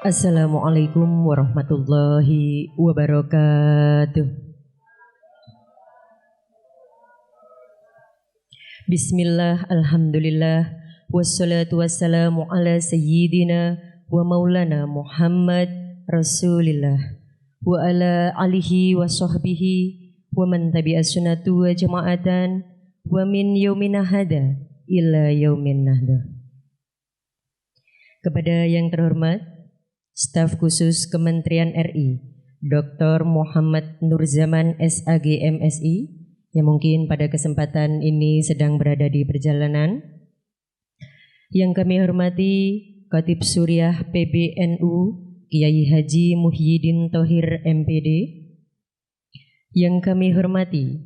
Assalamualaikum warahmatullahi wabarakatuh. Bismillah, alhamdulillah, wassalatu wassalamu ala sayyidina wa maulana Muhammad Rasulillah wa ala alihi wa sahbihi wa man tabi'a sunnatu wa jama'atan wa min yaumin hada ila yaumin nahda. Kepada yang terhormat Staf Khusus Kementerian RI, Dr. Muhammad Nurzaman SAG MSI, yang mungkin pada kesempatan ini sedang berada di perjalanan. Yang kami hormati Khatib Suriah PBNU, Kiai Haji Muhyiddin Thohir MPD. Yang kami hormati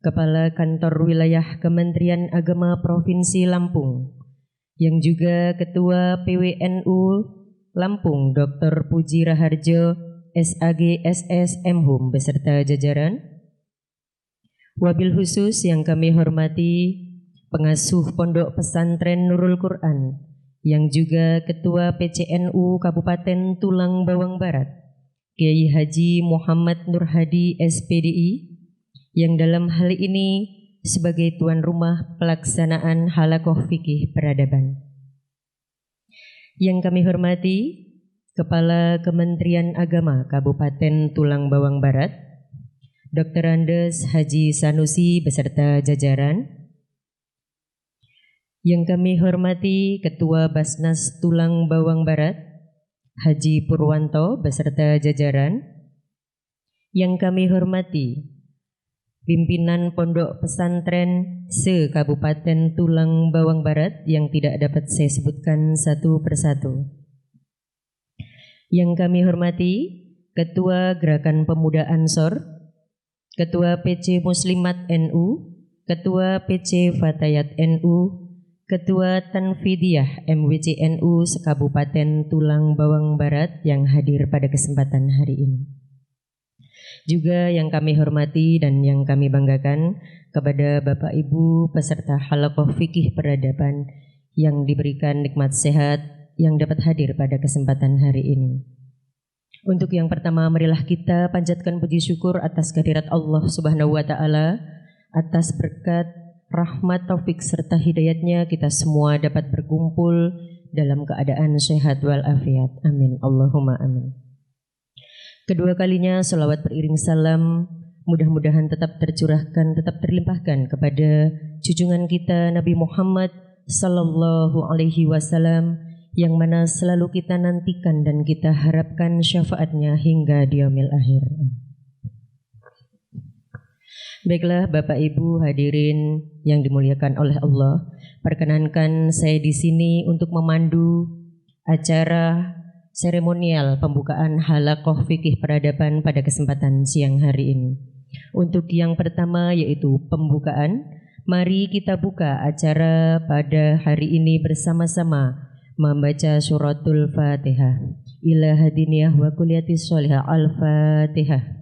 Kepala Kantor Wilayah Kementerian Agama Provinsi Lampung, yang juga Ketua PWNU Lampung Dr. Puji Raharjo SAG SS Mhum beserta jajaran. Wabil khusus yang kami hormati Pengasuh Pondok Pesantren Nurul Quran, yang juga Ketua PCNU Kabupaten Tulang Bawang Barat, Kiai Haji Muhammad Nur Hadi SPDI, yang dalam hal ini sebagai tuan rumah pelaksanaan Halaqah Fikih Peradaban. Yang kami hormati Kepala Kementerian Agama Kabupaten Tulang Bawang Barat, Dr. Andes Haji Sanusi beserta jajaran. Yang kami hormati Ketua Basnas Tulang Bawang Barat, Haji Purwanto beserta jajaran. Yang kami hormati Pimpinan Pondok Pesantren se-Kabupaten Tulang Bawang Barat yang tidak dapat saya sebutkan satu persatu. Yang kami hormati Ketua Gerakan Pemuda Ansor, Ketua PC Muslimat NU, Ketua PC Fatayat NU, Ketua Tanfidiyah MWC NU se-Kabupaten Tulang Bawang Barat yang hadir pada kesempatan hari ini. Juga yang kami hormati dan yang kami banggakan kepada Bapak Ibu peserta Halaqah Fikih Peradaban yang diberikan nikmat sehat yang dapat hadir pada kesempatan hari ini. Untuk yang pertama, marilah kita panjatkan puji syukur atas kehadirat Allah Subhanahu wa Ta'ala, atas berkat, rahmat, taufik serta hidayatnya kita semua dapat berkumpul dalam keadaan sehat walafiat. Amin. Allahumma amin. Kedua kalinya salawat beriring salam mudah-mudahan tetap tercurahkan, tetap terlimpahkan kepada junjungan kita Nabi Muhammad sallallahu alaihi wasallam, yang mana selalu kita nantikan dan kita harapkan syafaatnya hingga di yaumil akhir. Baiklah Bapak Ibu hadirin yang dimuliakan oleh Allah, perkenankan saya di sini untuk memandu acara seremonial pembukaan Halaqah Fikih Peradaban pada kesempatan siang hari ini. Untuk yang pertama yaitu pembukaan, mari kita buka acara pada hari ini bersama-sama membaca suratul Fatihah. Ila hadiniyah wa kuliyatis sholihah al-Fatihah.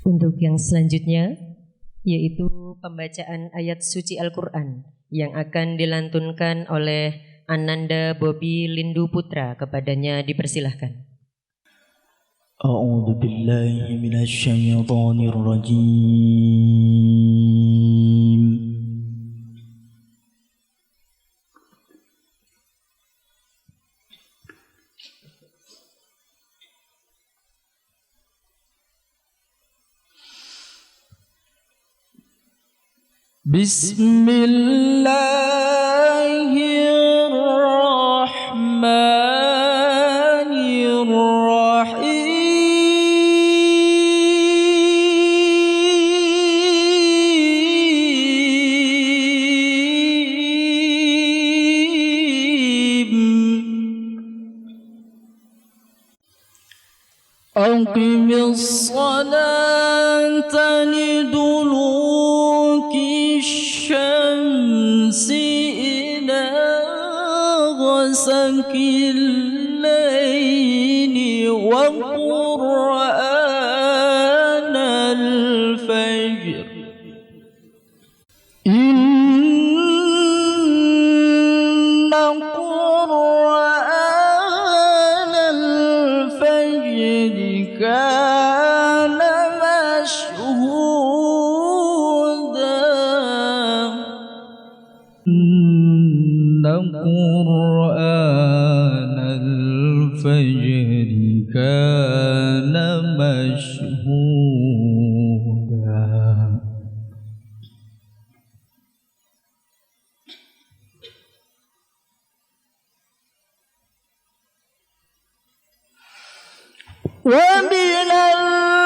Untuk yang selanjutnya yaitu pembacaan ayat suci Al-Quran yang akan dilantunkan oleh Ananda Bobi Lindu Putra. Kepadanya dipersilahkan. A'udzu billahi minasy syaithanir rajim. Aqimis salata liduluki syamsi ila ghasaqil laili wa qur'anal fajr. Inna قرآن الفجر كان مشهودا ومن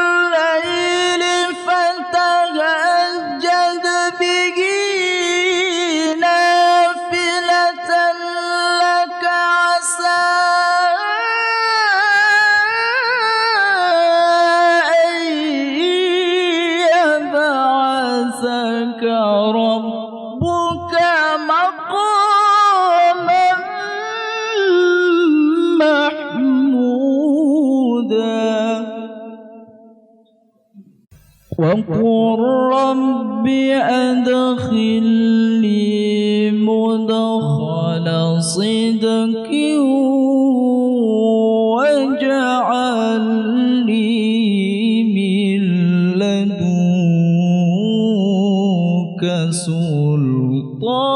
الليل فتهجد به نافلة لك عسى أن يبعثك ربك مقاما محمودا وقل رب أدخلني مدخل صدق واجعل لي من لدنك سلطانا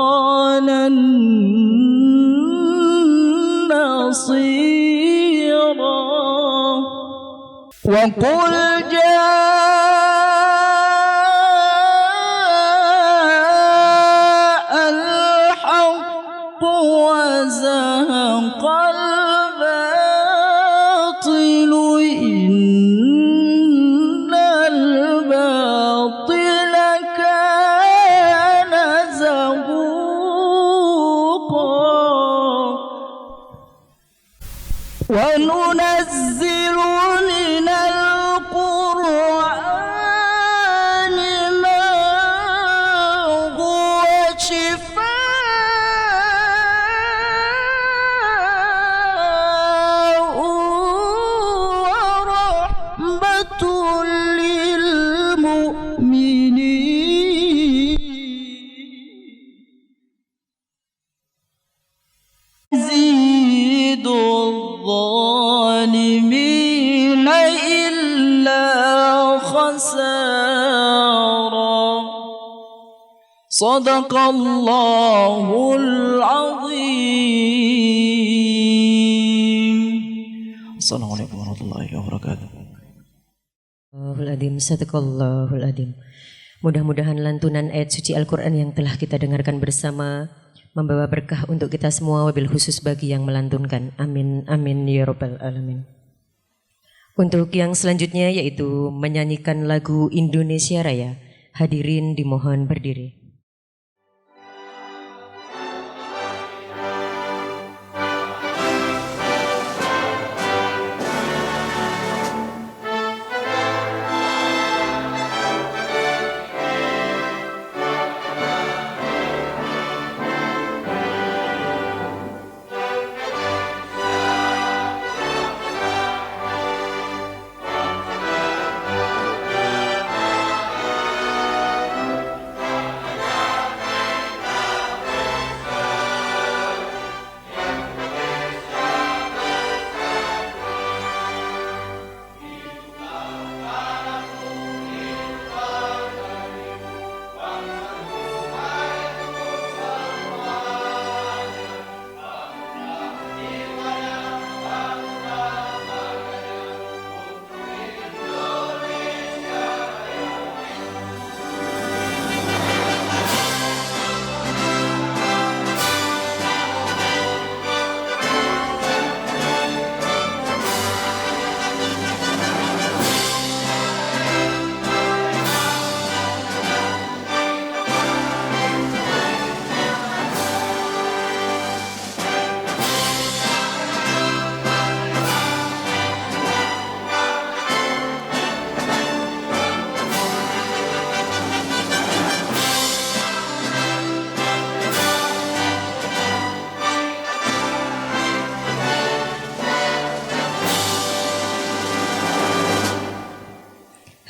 نصيرا وقل جاء الحق وزهق الباطل إن الباطل كان زهوقا وننزل من القرآن ما هو شفاء ورحمة للمؤمنين يزيد الظالمين إلا خسارا صدق الله العظيم. Assalamualaikum warahmatullahi wabarakatuh. Astagfirullahaladzim, sadaqallahul Mudah-mudahan lantunan ayat suci Al-Quran yang telah kita dengarkan bersama membawa berkah untuk kita semua, wabil khusus bagi yang melantunkan. Amin, amin, ya rabbal alamin. Untuk yang selanjutnya yaitu menyanyikan lagu Indonesia Raya. Hadirin dimohon berdiri.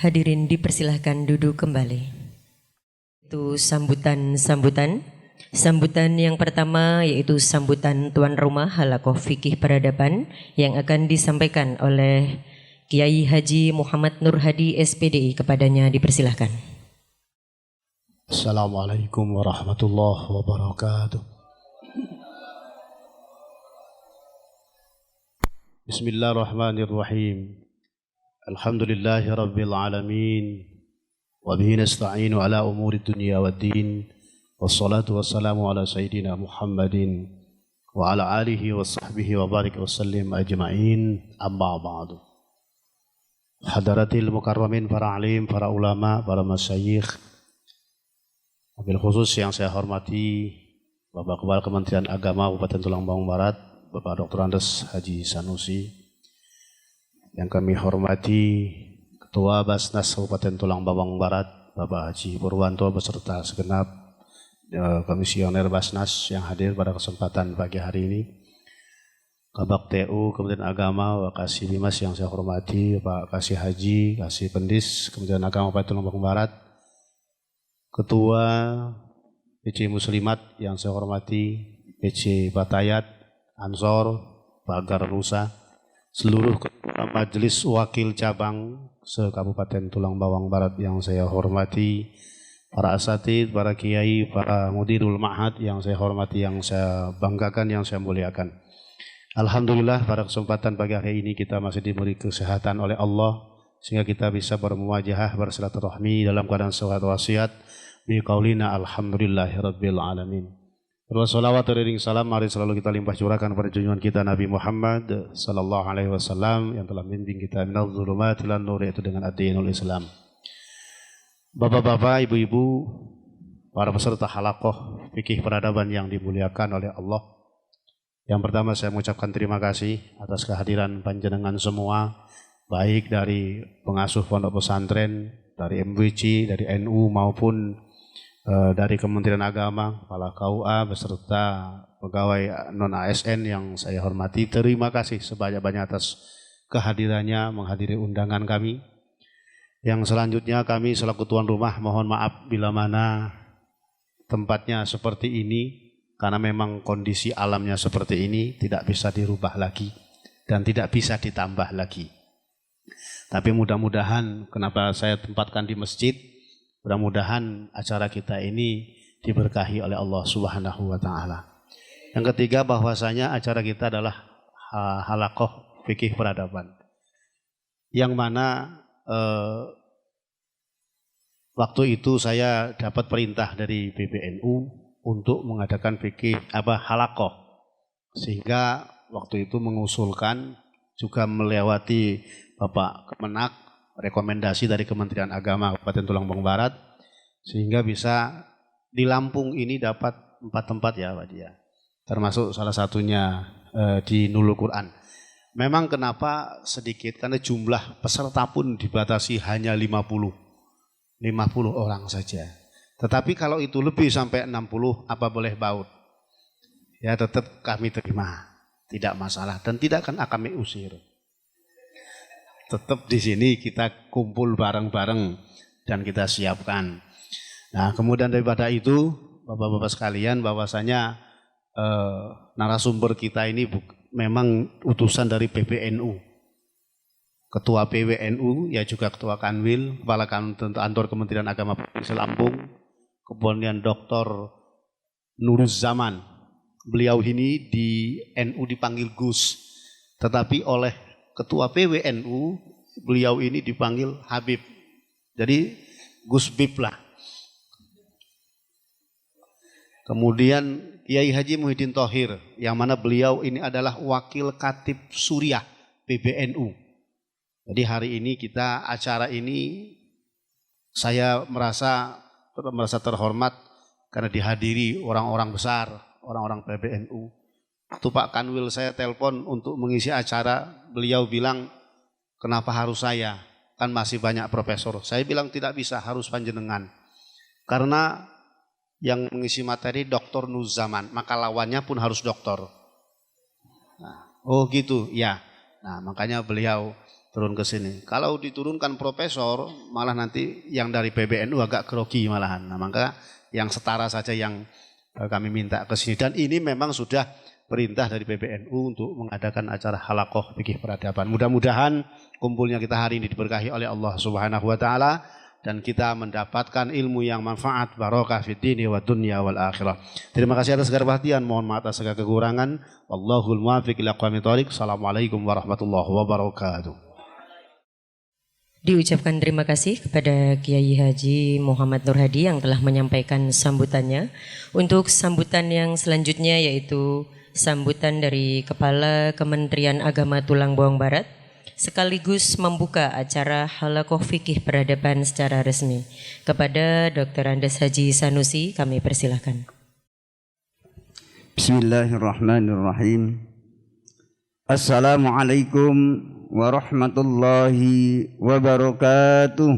Hadirin dipersilahkan duduk kembali. Itu sambutan yang pertama yaitu sambutan tuan rumah Halaqah Fikih Peradaban yang akan disampaikan oleh Kiai Haji Muhammad Nur Hadi SPDI. Kepadanya dipersilahkan. Assalamualaikum warahmatullahi wabarakatuh. Bismillahirrahmanirrahim. Alhamdulillahi rabbil alamin. Wa bihi nasta'inu ala umuri dunya waddin. Wassalatu wassalamu ala sayyidina Muhammadin wa ala alihi wa sahbihi wa barik wa sallim ajma'in. Amma ba'du. Hadaratil mukarramin, para alim, para ulama, para masyayikh. Wabil khusus yang saya hormati Bapak Kepala Kementerian Agama Kabupaten Tulang Bawang Barat, Bapak Dr. Andes Haji Sanusi. Yang kami hormati Ketua Basnas Kabupaten Tulang Bawang Barat, Bapak Haji Purwanto beserta segenap komisioner Basnas yang hadir pada kesempatan pagi hari ini. Kabak TU Kementerian Agama, Bapak Kasih Bimas yang saya hormati, Bapak Kasih Haji, Kasih Pendis Kementerian Agama Kabupaten Tulang Bawang Barat, Ketua PC Muslimat yang saya hormati, PC Batayat, Ansor, Bagar Nusa, seluruh ketua majelis wakil cabang se-Kabupaten Tulang Bawang Barat yang saya hormati, para asatid, para kiai, para mudirul ma'had yang saya hormati, yang saya banggakan, yang saya muliakan. Alhamdulillah pada kesempatan pagi hari ini kita masih diberi kesehatan oleh Allah sehingga kita bisa bermuwajahah, bersilaturahmi dalam keadaan sehat wasiat biqaulina alhamdulillahi rabbil alamin. Salawat dan salam mari selalu kita limpah curahkan pada junjungan kita Nabi Muhammad sallallahu alaihi wasallam yang telah membimbing kita minadz zulumati ilan nur, yaitu dengan ad-dinul Islam. Bapak-bapak, ibu-ibu, para peserta halaqah fikih peradaban yang dimuliakan oleh Allah. Yang pertama saya mengucapkan terima kasih atas kehadiran panjenengan semua, baik dari pengasuh pondok pesantren, dari MWC, dari NU maupun dari Kementerian Agama, kepala KUA beserta pegawai non-ASN yang saya hormati. Terima kasih sebanyak-banyak atas kehadirannya menghadiri undangan kami. Yang selanjutnya kami selaku tuan rumah mohon maaf bila mana tempatnya seperti ini, karena memang kondisi alamnya seperti ini tidak bisa dirubah lagi dan tidak bisa ditambah lagi. Tapi mudah-mudahan kenapa saya tempatkan di masjid, mudah-mudahan acara kita ini diberkahi oleh Allah Subhanahu wa taala. Yang ketiga bahwasanya acara kita adalah halaqah fikih peradaban. Yang mana waktu itu saya dapat perintah dari PBNU untuk mengadakan fikih halaqah. Sehingga waktu itu mengusulkan juga melewati Bapak Kemenak, rekomendasi dari Kementerian Agama Kabupaten Tulang Bawang Barat, sehingga bisa di Lampung ini dapat 4 tempat ya Pak Dia, termasuk salah satunya di Nurul Quran. Memang kenapa sedikit, karena jumlah peserta pun dibatasi hanya 50 orang saja. Tetapi kalau itu lebih sampai 60, apa boleh baut? Ya tetap kami terima, tidak masalah dan tidak akan kami usir. Tetap di sini kita kumpul bareng-bareng dan kita siapkan. Nah, kemudian daripada itu, Bapak-bapak sekalian, bahwasanya narasumber kita ini memang utusan dari PBNU. Ketua PWNU, ya juga Ketua Kanwil, Kepala Kantor Kementerian Agama Provinsi Lampung, kemudian Dr. Nuruzzaman. Beliau ini di NU dipanggil Gus, tetapi oleh Ketua PWNU, beliau ini dipanggil Habib. Jadi Gus Bib lah. Kemudian Kiai Haji Muhyiddin Thohir, yang mana beliau ini adalah Wakil Khatib Suriah PBNU. Jadi hari ini kita acara ini saya merasa terhormat karena dihadiri orang-orang besar, orang-orang PBNU. Waktu Pak Kanwil saya telepon untuk mengisi acara, beliau bilang, kenapa harus saya? Kan masih banyak profesor. Saya bilang tidak bisa, harus panjenengan. Karena yang mengisi materi Dr. Nuruzzaman, maka lawannya pun harus doktor. Nah, oh gitu, ya. Nah makanya beliau turun ke sini. Kalau diturunkan profesor, malah nanti yang dari PBNU agak grogi malahan. Nah maka yang setara saja yang kami minta ke sini. Dan ini memang sudah perintah dari PBNU untuk mengadakan acara halaqah fikih peradaban. Mudah-mudahan kumpulnya kita hari ini diberkahi oleh Allah Subhanahu wa taala dan kita mendapatkan ilmu yang manfaat, barokah fid dini wa dunya wal akhirah. Terima kasih atas segala perhatian, mohon maaf atas segala kekurangan. Wallahul muwaffiq ila aqwamit thoriq. Assalamualaikum warahmatullahi wabarakatuh. Diucapkan terima kasih kepada Kiai Haji Muhammad Nur Hadi yang telah menyampaikan sambutannya. Untuk sambutan yang selanjutnya yaitu sambutan dari Kepala Kementerian Agama Tulang Bawang Barat sekaligus membuka acara Halaqah Fikih Peradaban secara resmi. Kepada Dr. Andes Haji Sanusi kami persilahkan. Bismillahirrahmanirrahim. Assalamualaikum warahmatullahi wabarakatuh.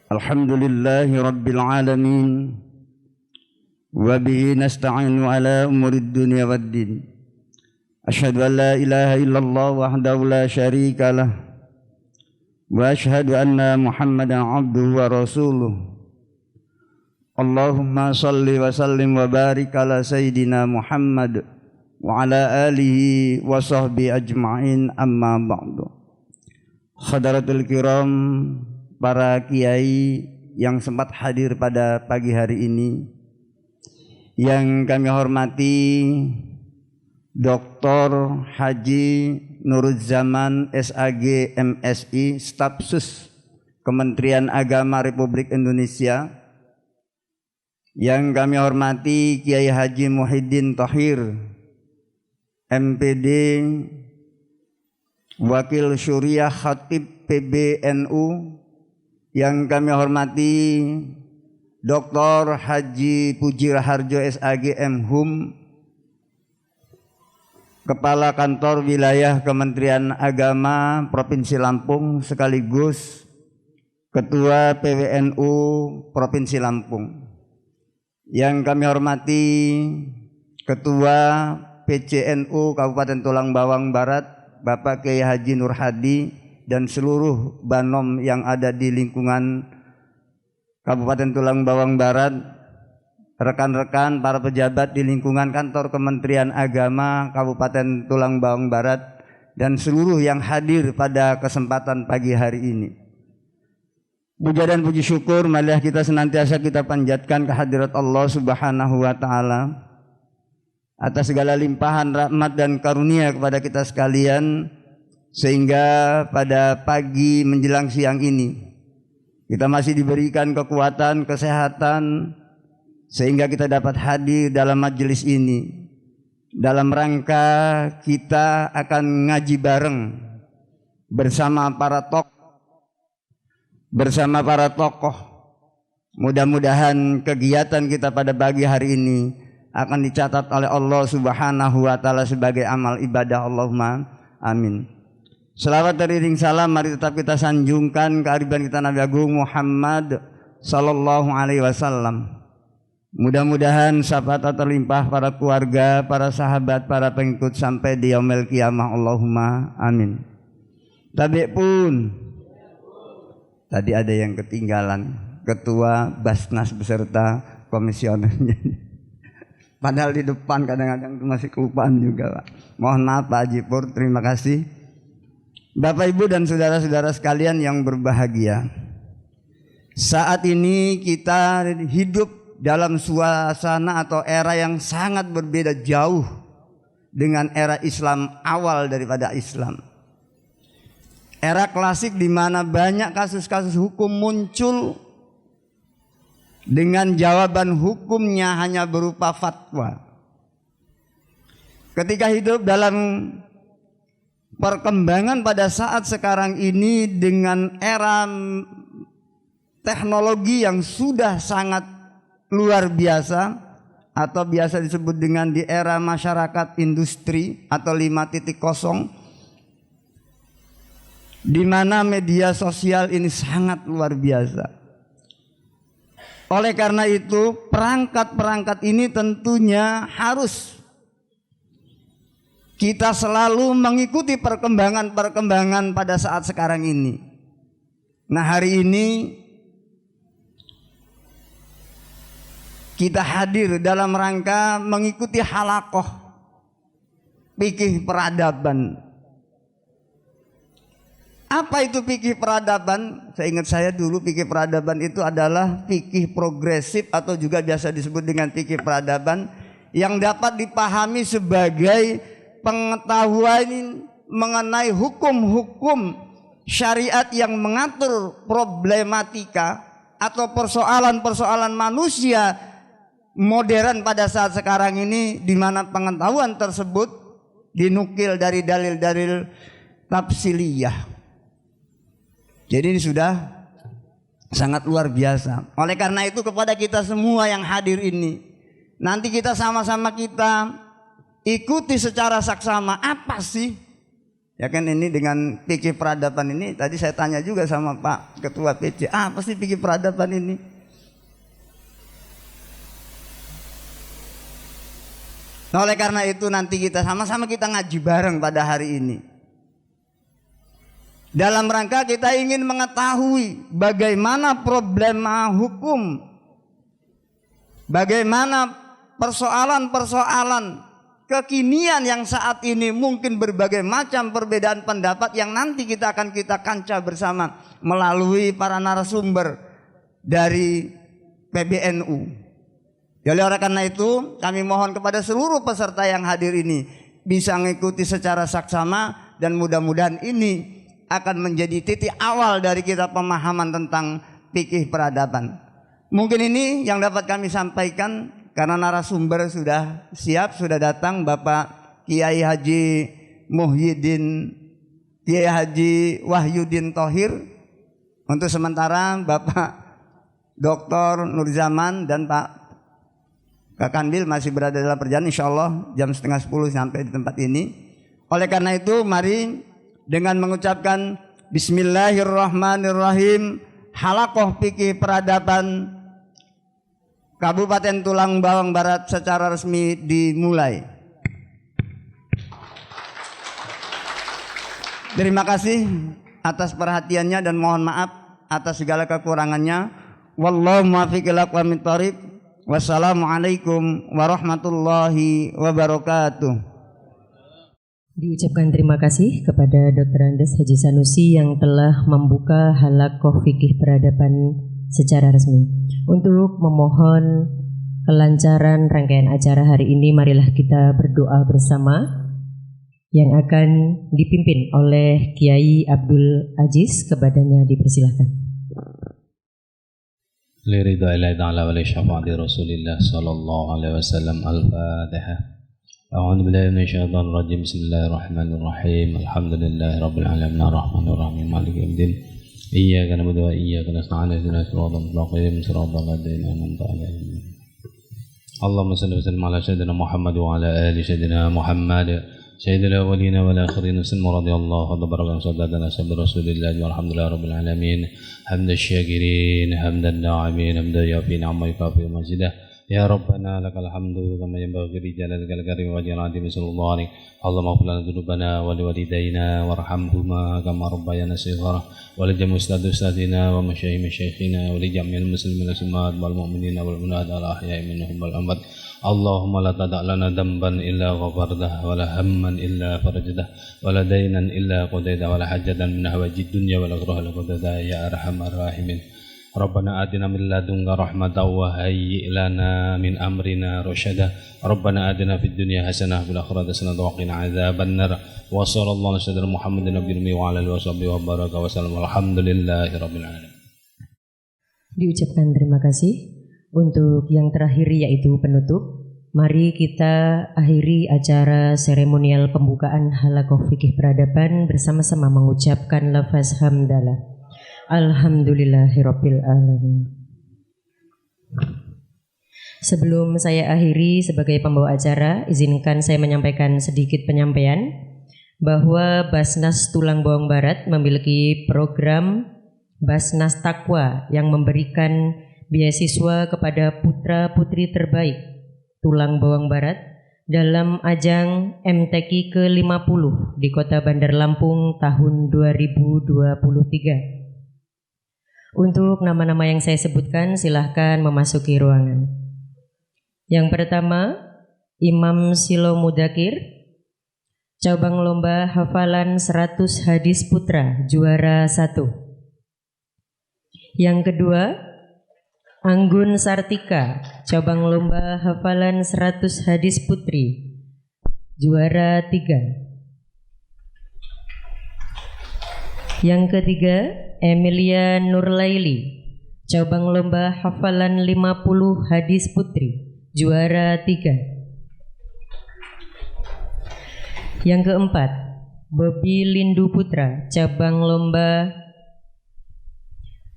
Alhamdulillahi rabbil alamin. Wa bihi nasta'inu ala umurid dunya waddin. Asyhadu an la ilaha illallah wahdahu la syarika lah. Wa asyhadu anna Muhammadan abduhu wa rasuluh. Allahumma salli wa sallim wa barik ala sayyidina Muhammad wa ala alihi wa sahbihi ajma'in, amma ba'du. Hadaratul kiram, para kiai yang sempat hadir pada pagi hari ini, yang kami hormati Dr. Haji Nuruzzaman SAG MSI, Staf Sus Kementerian Agama Republik Indonesia, yang kami hormati Kiai Haji Muhyiddin Thohir MPD, Wakil Syuriah Khatib PBNU, yang kami hormati Dr. Haji Puji Raharjo SAG MHum, Kepala Kantor Wilayah Kementerian Agama Provinsi Lampung sekaligus Ketua PWNU Provinsi Lampung, yang kami hormati Ketua PCNU Kabupaten Tulang Bawang Barat Bapak Kiai Haji Nur Hadi, dan seluruh Banom yang ada di lingkungan Kabupaten Tulang Bawang Barat, rekan-rekan para pejabat di lingkungan kantor Kementerian Agama Kabupaten Tulang Bawang Barat, dan seluruh yang hadir pada kesempatan pagi hari ini. Puja dan puji syukur marilah kita senantiasa kita panjatkan kehadirat Allah Subhanahu wa taala atas segala limpahan rahmat dan karunia kepada kita sekalian, sehingga pada pagi menjelang siang ini kita masih diberikan kekuatan, kesehatan, sehingga kita dapat hadir dalam majelis ini dalam rangka kita akan ngaji bareng bersama para tokoh. Mudah-mudahan kegiatan kita pada pagi hari ini akan dicatat oleh Allah Subhanahu wa taala sebagai amal ibadah. Allahumma amin. Selawat teriring salam mari tetap kita sanjungkan kehadiran kita Nabi Agung Muhammad sallallahu alaihi wasallam. Mudah-mudahan syafaat terlimpah para keluarga, para sahabat, para pengikut sampai di yaumil qiyamah. Allahumma amin. Tapi pun tadi ada yang ketinggalan, Ketua Basnas beserta komisionernya. Padahal di depan kadang-kadang masih kelupaan juga, Pak. Mohon maaf Pak Haji Pur, terima kasih. Bapak Ibu dan saudara-saudara sekalian yang berbahagia, saat ini kita hidup dalam suasana atau era yang sangat berbeda jauh dengan era Islam awal daripada Islam. Era klasik di mana banyak kasus-kasus hukum muncul dengan jawaban hukumnya hanya berupa fatwa. Ketika hidup dalam perkembangan pada saat sekarang ini dengan era teknologi yang sudah sangat luar biasa atau biasa disebut dengan di era masyarakat industri atau 5.0, di mana media sosial ini sangat luar biasa. Oleh karena itu perangkat-perangkat ini tentunya harus kita selalu mengikuti perkembangan-perkembangan pada saat sekarang ini. Nah, hari ini kita hadir dalam rangka mengikuti halaqah fikih peradaban. Apa itu fikih peradaban? Seingat saya dulu fikih peradaban itu adalah fikih progresif atau juga biasa disebut dengan fikih peradaban yang dapat dipahami sebagai pengetahuan mengenai hukum-hukum syariat yang mengatur problematika atau persoalan-persoalan manusia modern pada saat sekarang ini, di mana pengetahuan tersebut dinukil dari dalil-dalil tafsiliyah. Jadi ini sudah sangat luar biasa. Oleh karena itu kepada kita semua yang hadir ini, nanti kita sama-sama kita ikuti secara saksama apa sih? Ya kan ini dengan fikih peradaban ini, tadi saya tanya juga sama Pak Ketua PC, apa sih fikih peradaban ini? Nah, oleh karena itu nanti kita sama-sama kita ngaji bareng pada hari ini. Dalam rangka kita ingin mengetahui bagaimana problema hukum, bagaimana persoalan-persoalan kekinian yang saat ini mungkin berbagai macam perbedaan pendapat yang nanti kita akan kancah bersama melalui para narasumber dari PBNU. Oleh karena itu kami mohon kepada seluruh peserta yang hadir ini bisa mengikuti secara saksama, dan mudah-mudahan ini akan menjadi titik awal dari kita pemahaman tentang fikih peradaban. Mungkin ini yang dapat kami sampaikan karena narasumber sudah siap, sudah datang Bapak Kiai Haji Kiai Haji Wahyudin Thohir. Untuk sementara Bapak Dr. Nurzaman dan Pak Kakanbil masih berada dalam perjalanan, insya Allah jam 9:30 sampai di tempat ini. Oleh karena itu mari dengan mengucapkan Bismillahirrahmanirrahim, Halaqah Fikih Peradaban Kabupaten Tulang Bawang Barat secara resmi dimulai. Terima kasih atas perhatiannya dan mohon maaf atas segala kekurangannya. Wallahu muwaffiq ila aqwamit thoriq. Wassalamualaikum warahmatullahi wabarakatuh. Diucapkan terima kasih kepada Dr. Andes Haji Sanusi yang telah membuka Halaqah Fikih Peradaban secara resmi. Untuk memohon kelancaran rangkaian acara hari ini, marilah kita berdoa bersama yang akan dipimpin oleh Kiai Abdul Aziz. Kepadanya dipersilahkan. Liridha ilahi ta'ala wa li syafa'ati Rasulillah sallallahu alaihi wasallam. Al-Fatihah. A'udzu billahi minasyaitonir rajim. Bismillahirrahmanirrahim. Alhamdulillahi rabbil alamin arrahmanir rahim maliki yaumiddin. Iyyaka na'budu wa iyyaka nasta'in ihdinas siratal mustaqim siratal ladzina an'amta 'alaihim. Allahumma shalli wa sallim ala sayyidina Muhammad wa ala ali sayyidina Muhammad sayyidil awwalin wal akhirin. Sallallahu radhiyallahu tabaraka wa ta'ala sabbi Rasulillah walhamdulillahi rabbil alamin. Hamdan syakirin hamdan na'imin hamdan yafi ni'ma yukafi mazidah. Ya Rabbana lakal hamdu kama yanbaghi li jalalika al-karim wa jalali sallallahu alaihi. Allahumma ighfir lana dhunubana wa liwalidayna warhamhuma kama rabbayana shighara wa li jami'i ustadina wa masyayikhina wa li jami'il muslimin wal mu'minina wal mu'minat al ahya'i minhum wal amwat. Allahumma la tada' lana dhanban illa ghafartah wa la hamman illa farajtah wa la daynan illa qadaitah wa la hajatan min hawajid dunya wal akhirah la qadaitah ya arhamar rahimin. Rabbana atina min ladunka rahmatan wa hayyi' lana min amrina rasyada. Rabbana atina fid dunya hasanah wa fil akhirati hasanah wa qina adzabannar. Wa sallallahu ala sayyidina Muhammadin nabiyil ummi wa ala alihi washabbihi wa baraka wa sallam. Alhamdulillahi rabbil alamin. Diucapkan terima kasih. Untuk yang terakhir yaitu penutup, mari kita akhiri acara seremonial pembukaan Halaqah Fikih Peradaban bersama-sama mengucapkan lafaz hamdalah. Alhamdulillahirabbil alamin. Sebelum saya akhiri sebagai pembawa acara, izinkan saya menyampaikan sedikit penyampaian bahwa Basnas Tulang Bawang Barat memiliki program Basnas Taqwa yang memberikan beasiswa kepada putra-putri terbaik Tulang Bawang Barat dalam ajang MTQ ke-50 di Kota Bandar Lampung tahun 2023. Untuk nama-nama yang saya sebutkan, silahkan memasuki ruangan. Yang pertama, Imam Silo Mudakir, cabang lomba hafalan 100 hadis putra, juara 1. Yang kedua, Anggun Sartika, cabang lomba hafalan 100 hadis putri, juara 3. Yang ketiga, Emilia Nurlaili, cabang lomba hafalan 50 hadis putri, juara 3. Yang keempat, Bobi Lindu Putra, cabang lomba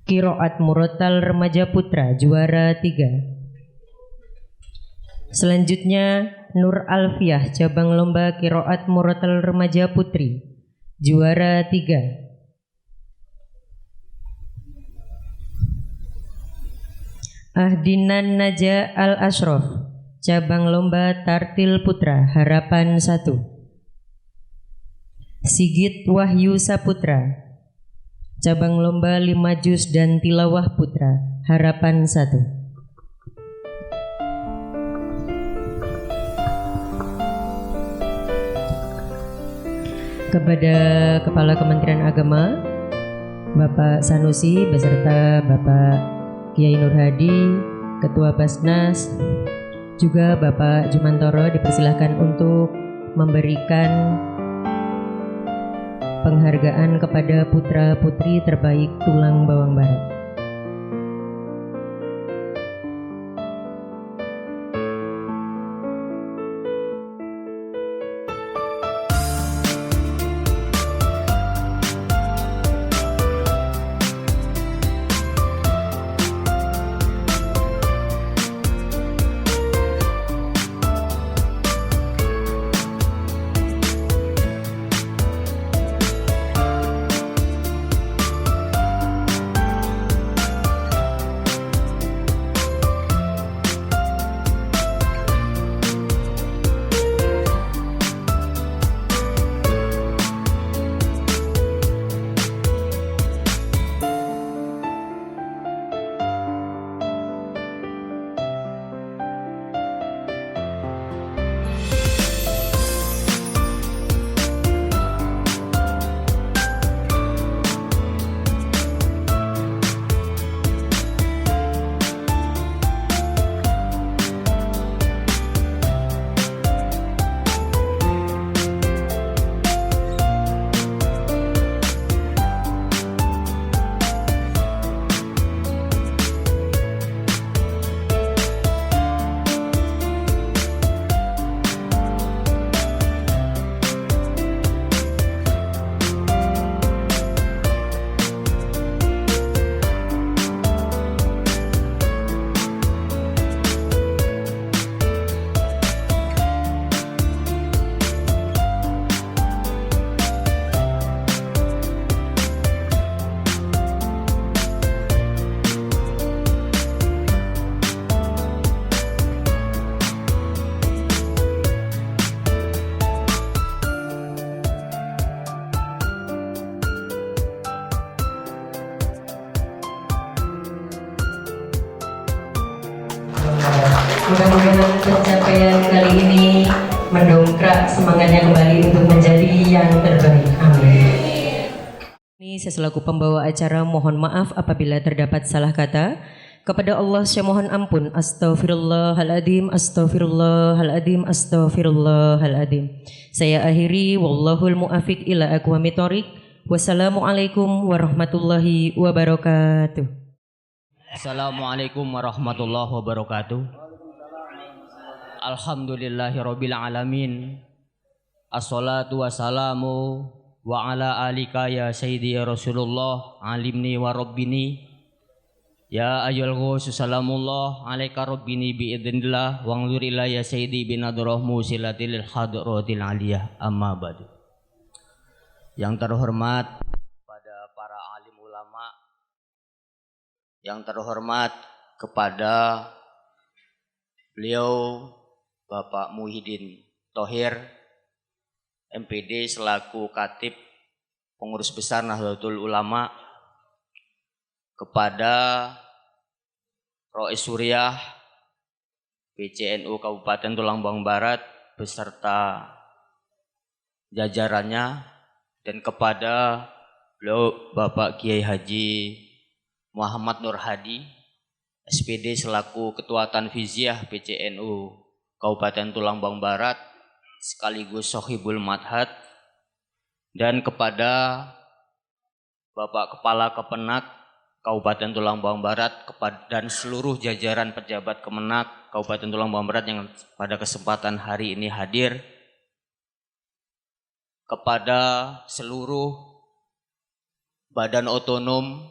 Qiraat Murattal Remaja Putra, juara 3. Selanjutnya, Nur Alfiah, cabang lomba Qiraat Murattal Remaja Putri, juara 3. Ahdinan Naja Al-Ashraf, cabang lomba Tartil Putra, harapan 1. Sigit Wahyu Saputra, cabang lomba 5 juz dan tilawah putra, harapan 1. Kepada Kepala Kementerian Agama, Bapak Sanusi beserta Bapak Kiai Nur Hadi, Ketua Basnas, juga Bapak Jumantoro dipersilahkan untuk memberikan penghargaan kepada putra-putri terbaik Tulang Bawang Barat. Mudah-mudahan pencapaian kali ini mendongkrak semangatnya kembali untuk menjadi yang terbaik. Amin. Ini saya selaku pembawa acara mohon maaf apabila terdapat salah kata. Kepada Allah saya mohon ampun. Astaghfirullahaladzim, astaghfirullahaladzim, astaghfirullahaladzim. Saya akhiri, wallahul muafiq ila aqwamit thoriq. Wassalamualaikum warahmatullahi wabarakatuh. Assalamualaikum warahmatullahi wabarakatuh. Alhamdulillahirabbil alamin. Assalatu wassalamu wa ala alika ya sayyidi ya Rasulullah alimni wa rabbini. Ya ayyuhal ghusus salamullah alaika rabbini bi idznillah wa anzur ila ya sayyidi binadrah musilatil hadratil aliyah amma ba'du. Yang terhormat pada para alim ulama, yang terhormat kepada beliau Bapak Muhyiddin Thohir MPD selaku Khatib Pengurus Besar Nahdlatul Ulama, kepada Rois Suriah PCNU Kabupaten Tulang Bawang Barat beserta jajarannya, dan kepada beliau Bapak Kiai Haji Muhammad Nur Hadi, SPD selaku Ketua Tanfiziah PCNU Kabupaten Tulang Bawang Barat sekaligus Sohibul Madhat, dan kepada Bapak Kepala Kepenak Kabupaten Tulang Bawang Barat dan seluruh jajaran pejabat Kemenak Kabupaten Tulang Bawang Barat yang pada kesempatan hari ini hadir, kepada seluruh badan otonom,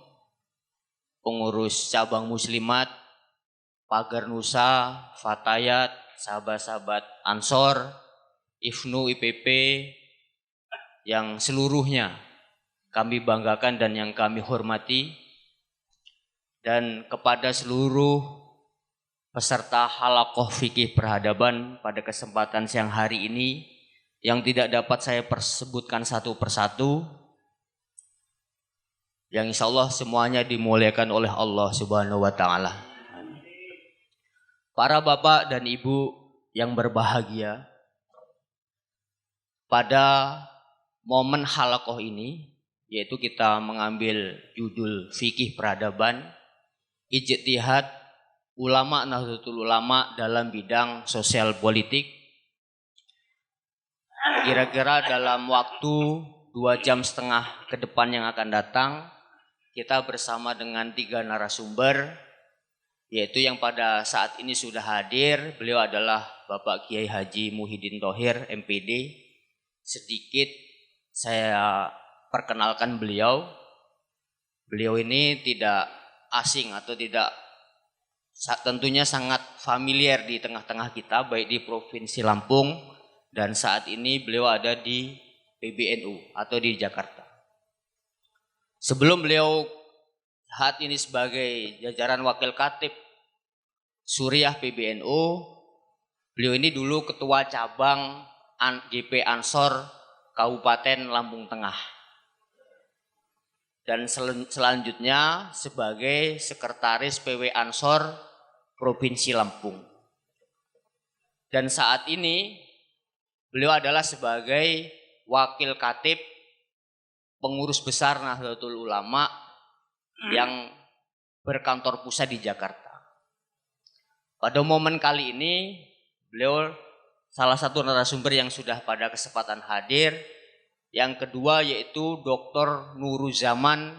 pengurus cabang muslimat, Pagar Nusa, Fatayat, sahabat-sahabat Ansor, IFNU, IPP, yang seluruhnya kami banggakan dan yang kami hormati, dan kepada seluruh peserta halaqah fikih peradaban pada kesempatan siang hari ini yang tidak dapat saya persebutkan satu persatu, yang insya Allah semuanya dimuliakan oleh Allah Subhanahu wa Ta'ala. Para bapak dan ibu yang berbahagia, pada momen halaqah ini, yaitu kita mengambil judul fikih peradaban, ijtihad ulama Nahdlatul Ulama dalam bidang sosial politik. Kira-kira dalam waktu 2,5 jam ke depan yang akan datang, kita bersama dengan 3 narasumber, yaitu yang pada saat ini sudah hadir. Beliau adalah Bapak Kiai Haji Muhyiddin Thohir, MPD. Sedikit saya perkenalkan beliau. Beliau ini tidak asing atau tidak, tentunya sangat familiar di tengah-tengah kita, baik di Provinsi Lampung dan saat ini beliau ada di PBNU atau di Jakarta. Sebelum beliau saat ini sebagai jajaran wakil katib Suriah PBNU, beliau ini dulu ketua cabang GP Ansor Kabupaten Lampung Tengah. Dan selanjutnya sebagai sekretaris PW Ansor Provinsi Lampung. Dan saat ini beliau adalah sebagai wakil katib pengurus besar Nahdlatul Ulama yang berkantor pusat di Jakarta. Pada momen kali ini beliau salah satu narasumber yang sudah pada kesempatan hadir. Yang kedua yaitu Dr. Nuruzaman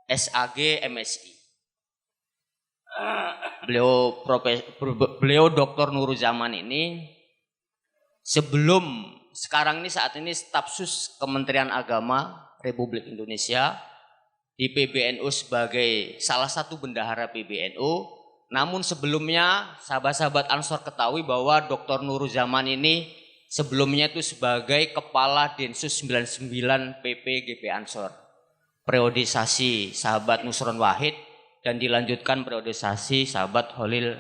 SAG MSI. Beliau Dr. Nuruzaman ini sekarang ini saat ini stafsus Kementerian Agama Republik Indonesia di PBNU sebagai salah satu bendahara PBNU. Namun sebelumnya sahabat-sahabat Ansor ketahui bahwa Dr. Nuruzaman ini sebelumnya itu sebagai Kepala Densus 99 PP GP Ansor. Periodisasi sahabat Nusron Wahid dan dilanjutkan periodisasi sahabat Holil,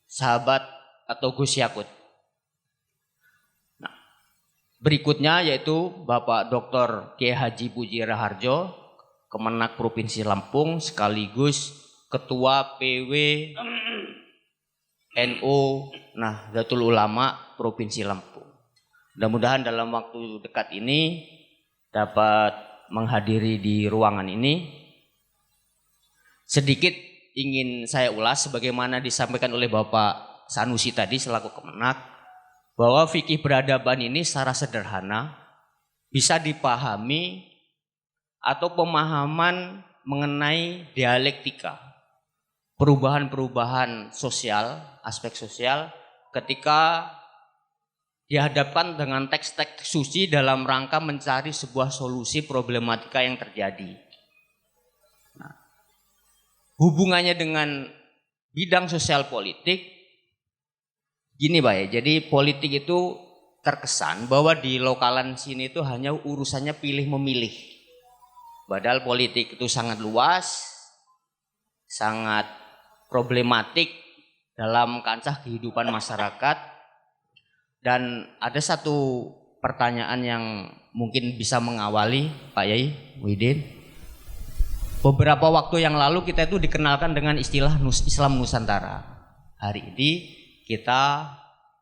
sahabat atau Gus Yakut. Nah, berikutnya yaitu Bapak Dr. Kiai Haji Puji Raharjo, Kemenak Provinsi Lampung sekaligus Ketua PW NU Nahdlatul Ulama Provinsi Lampung. Mudah-mudahan dalam waktu dekat ini dapat menghadiri di ruangan ini. Sedikit ingin saya ulas sebagaimana disampaikan oleh Bapak Sanusi tadi selaku Kemenak, bahwa fikih peradaban ini secara sederhana bisa dipahami atau pemahaman mengenai dialektika, perubahan-perubahan sosial, aspek sosial ketika dihadapkan dengan teks-teks suci dalam rangka mencari sebuah solusi problematika yang terjadi. Nah, hubungannya dengan bidang sosial politik, gini Pak ya, jadi politik itu terkesan bahwa di lokalan sini itu hanya urusannya pilih memilih. Padahal politik itu sangat luas, sangat problematik dalam kancah kehidupan masyarakat. Dan ada satu pertanyaan yang mungkin bisa mengawali Pak Yai Muhyiddin. Beberapa waktu yang lalu kita itu dikenalkan dengan istilah Islam Nusantara. Hari ini kita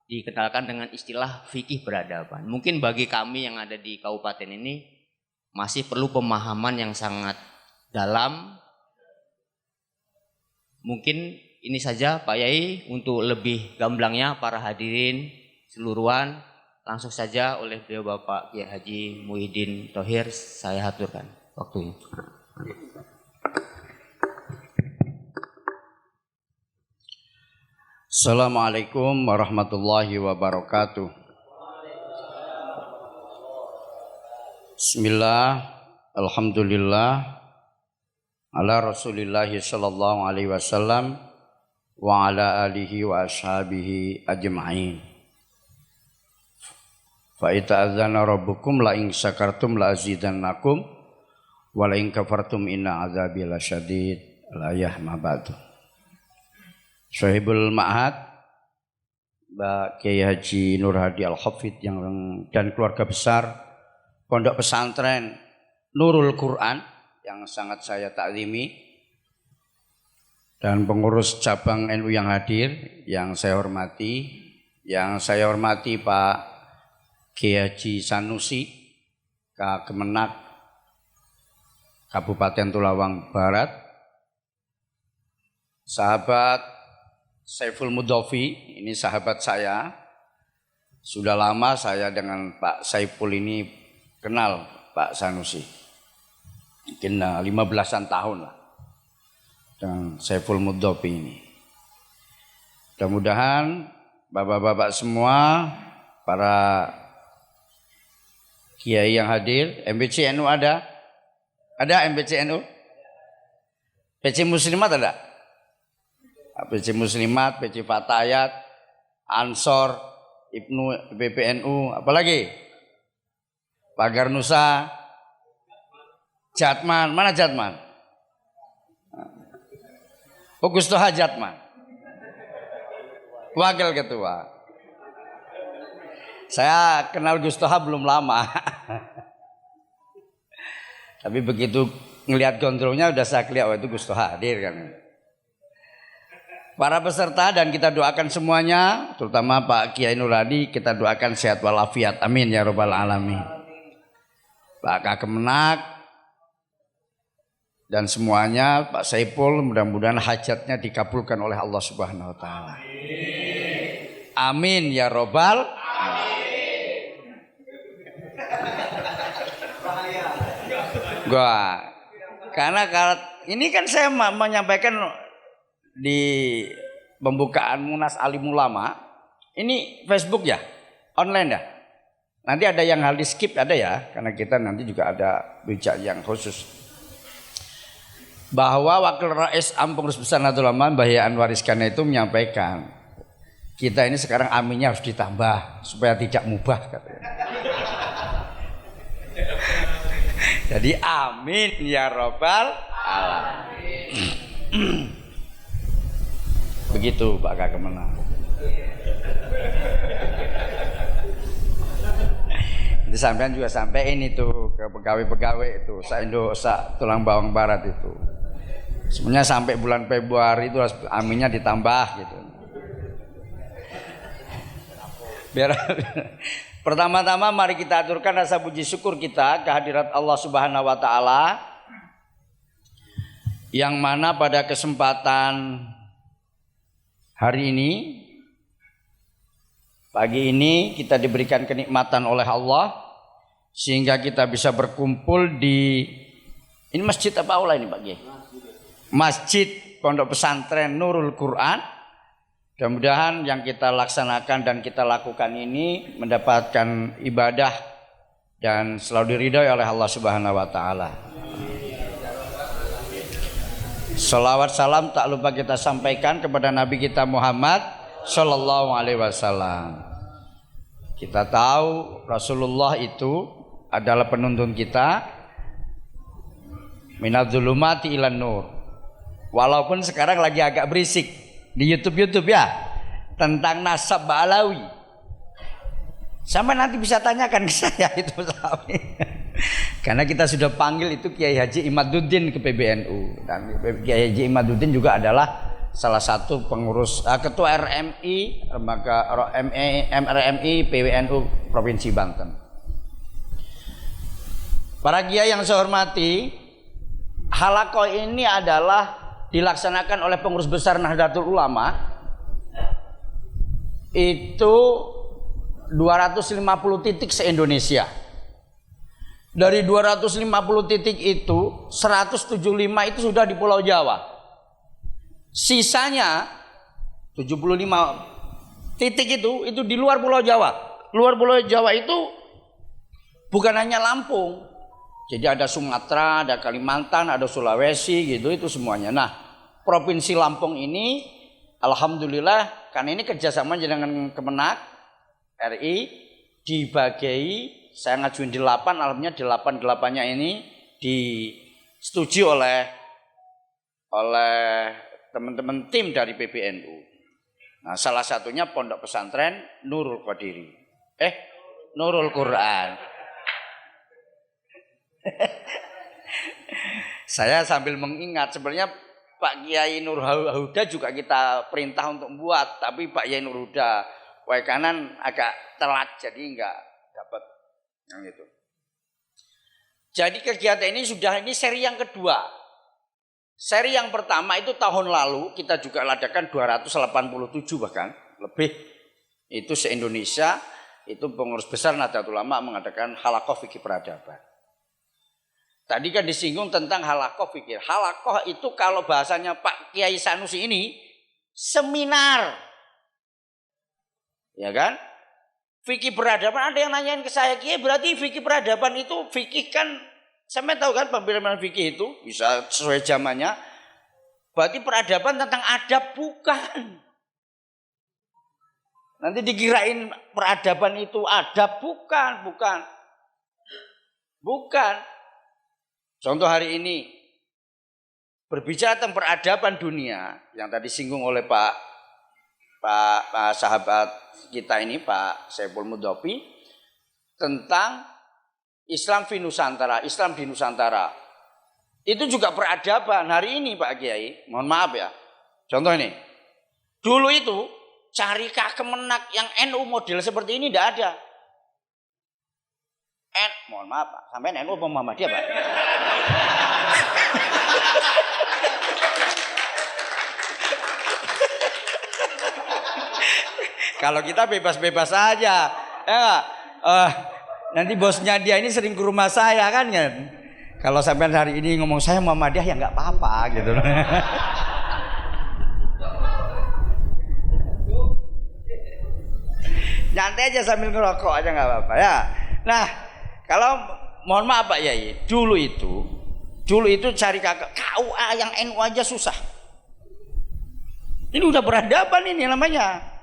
dikenalkan dengan istilah fikih peradaban. Mungkin bagi kami yang ada di kabupaten ini masih perlu pemahaman yang sangat dalam. Mungkin ini saja Pak Yai, untuk lebih gamblangnya para hadirin seluruhan langsung saja oleh beliau Bapak Kiai Haji Muhyiddin Thohir saya haturkan waktunya. Assalamualaikum warahmatullahi wabarakatuh. Bismillah, alhamdulillah, ala rasulillahi sallallahu alaihi wasallam wa ala alihi wa ashabihi ajma'in. Fa ita'adzana rabbukum la in syakartum la azidannakum wa la in kafartum inna azabi lasyadid. Al-ayah ma ba'du. Sahibul Ma'had Mbak Kiai Haji Nur Hadi Al-Hafidh dan keluarga besar Pondok Pesantren Nurul Quran yang sangat saya taklimi, dan pengurus cabang NU yang hadir yang saya hormati, Pak Kiai Haji Sanusi Kemenak Kabupaten Tulawang Barat, sahabat Saiful Mudhofi, ini sahabat saya. Sudah lama saya dengan Pak Saiful ini kenal Pak Sanusi. Mungkin 15-an tahun lah dengan Saiful Mudhofi ini. Mudah-mudahan bapak-bapak semua, para kiai yang hadir, MBC NU ada? Ada MBC NU? PC Muslimat ada? PC Muslimat, PC Fatayat, Ansor, Ibnu PPNU, apalagi? Pagar Nusa, Jatman, mana Jatman? Oh, Gus Toha Jatman, wakil ketua. Saya kenal Gus Toha belum lama, tapi begitu ngelihat gondrongnya udah saya lihat, oh itu Gus Toha hadir kan. Para peserta dan kita doakan semuanya, terutama Pak Kiai Nur Hadi, kita doakan sehat walafiat, amin ya rabbal alamin. Pak Kak Kemenak dan semuanya, Pak Saiful, mudah-mudahan hajatnya dikabulkan oleh Allah Subhanahu wa taala. Amin ya rabbal alamin. Karena ini kan saya menyampaikan di pembukaan Munas Alim Ulama, ini Facebook ya, online ya. Nanti ada yang hal di skip ada ya, karena kita nanti juga ada bijak yang khusus. Bahwa Wakil Rais Am Pengurus Besar Nahdlatul Ulama Mbah Yai Anwar Iskandar itu menyampaikan, kita ini sekarang aminnya harus ditambah supaya tidak mubah katanya. Jadi amin ya rabbal alamin. Begitu Pak Kak Kemenang. Itu sampean juga sampein itu ke pegawai-pegawai itu Saindo Tulang Bawang Barat itu. Sebenarnya sampai bulan Februari itu aminnya ditambah gitu. Biar pertama-tama mari kita aturkan rasa puji syukur kita kehadirat Allah Subhanahu wa taala, yang mana pada kesempatan hari ini, pagi ini kita diberikan kenikmatan oleh Allah sehingga kita bisa berkumpul di ini masjid apa aula ini Pak Kiai? Masjid Pondok Pesantren Nurul Quran. Mudah-mudahan yang kita laksanakan dan kita lakukan ini mendapatkan ibadah dan selalu diridhoi oleh Allah Subhanahu wa taala. Salawat salam tak lupa kita sampaikan kepada Nabi kita Muhammad Sallallahu Alaihi Wasallam. Kita tahu Rasulullah itu adalah penuntun kita minadzulumati ilan nur. Walaupun sekarang lagi agak berisik di YouTube ya tentang nasab Ba'alawi. Sampai nanti bisa tanyakan ke saya itu. Karena kita sudah panggil itu Kiai Haji Imaduddin ke PBNU, dan Kiai Haji Imaduddin juga adalah salah satu pengurus ketua RMI lembaga MRMI PWNU Provinsi Banten. Para kiai yang saya hormati, halaqah ini adalah dilaksanakan oleh pengurus besar Nahdlatul Ulama. Itu 250 titik se-Indonesia. Dari 250 titik itu 175 itu sudah di Pulau Jawa. Sisanya 75 titik itu di luar Pulau Jawa. Luar Pulau Jawa itu bukan hanya Lampung. Jadi ada Sumatera, ada Kalimantan, ada Sulawesi gitu, itu semuanya. Nah, Provinsi Lampung ini alhamdulillah karena ini kerjasama dengan Kemenak RI dibagi. Saya ngajuin 8, alhamdulillah 8-8-nya ini disetujui oleh teman-teman tim dari PBNU. Nah, salah satunya Pondok Pesantren Nurul Qadiri. Nurul Quran. Saya sambil mengingat sebenarnya Pak Kiai Nur Huda juga kita perintah untuk membuat, tapi Pak Kiai Nur Huda kanan agak telat jadi enggak dapat yang itu. Jadi kegiatan ini seri yang kedua. Seri yang pertama itu tahun lalu kita juga adakan 287 bahkan lebih. Itu se-Indonesia, itu pengurus besar Nahdlatul Ulama mengadakan halaqah fikih peradaban. Tadi kan disinggung tentang halaqah fikih. Halaqah itu kalau bahasanya Pak Kiai Sanusi ini seminar. Ya kan? Fikih peradaban, ada yang nanyain ke saya, Kiai berarti fikih peradaban itu fikih kan, saya tahu kan pembelaan fikih itu bisa sesuai zamannya. Berarti peradaban tentang adab, bukan. Nanti dikirain peradaban itu adab, bukan. Contoh hari ini berbicara tentang peradaban dunia yang tadi singgung oleh Pak sahabat kita ini Pak Saiful Mudhofi tentang Islam di Nusantara. Itu juga peradaban hari ini Pak Kiai. Mohon maaf ya. Contoh ini. Dulu itu cari Kemenak yang NU model seperti ini tidak ada. Mohon maaf Pak, sampai NU apa Muhammadiyah Pak? Kalau kita bebas-bebas saja, ya nanti bosnya dia ini sering ke rumah saya kan. Kalau sampai hari ini ngomong saya Muhammadiyah ya nggak apa-apa gitu. Nyantai aja sambil ngerokok aja nggak apa-apa ya. Nah, kalau mohon maaf Pak Yai, dulu itu cari KUA yang NU aja susah. Ini udah peradaban ini namanya.